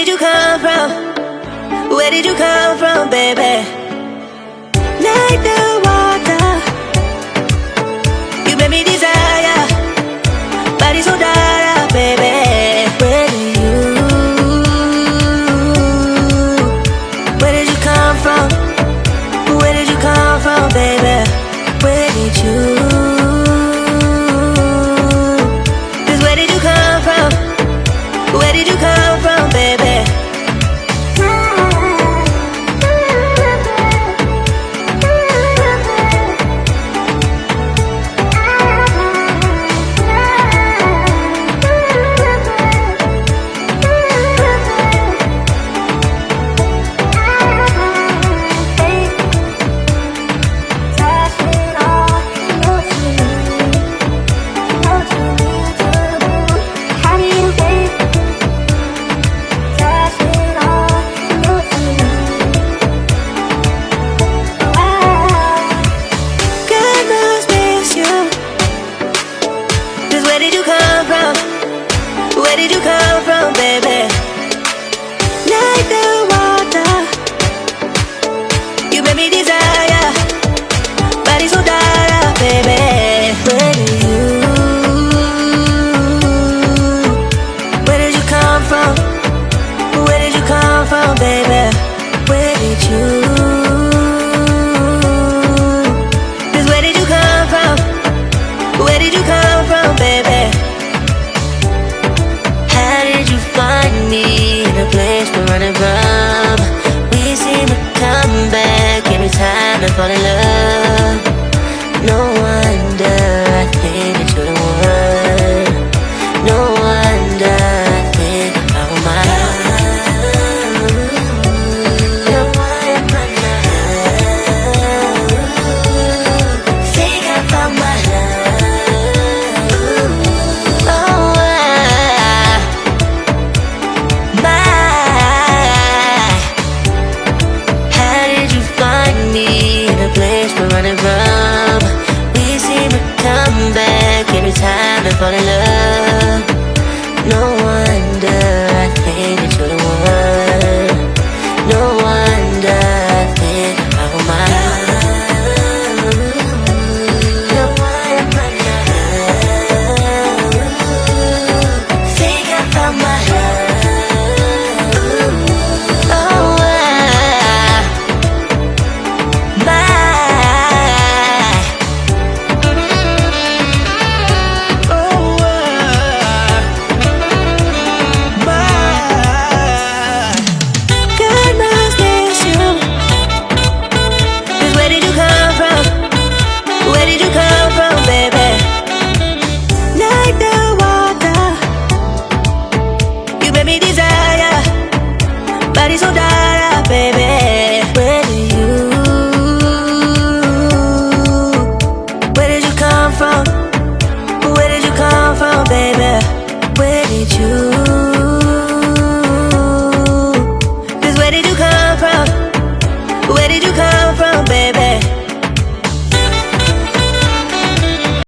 did you come from? Where did you come from, baby? Like the water, you made me desire. Body so dark, baby. Where did you come from? Where did you come from, baby? Where did you? Just where did you come from? Where did you come from, baby? Where did you come from? Where did you come from, baby? Like the water, you made me desire. Body so dark, baby. Where did you come from? Where did you come from, baby? Where did you? Just where did you come from? Where did you come from, baby? How did you find me in a place we're running from? We seem to come back every time I fall in love. No wonder I think that you're the one. No wonder I think I found my love. No wonder I think I found my love. Oh, how did you find me in a place we're running from? We seem to come back every time I fall in love. No one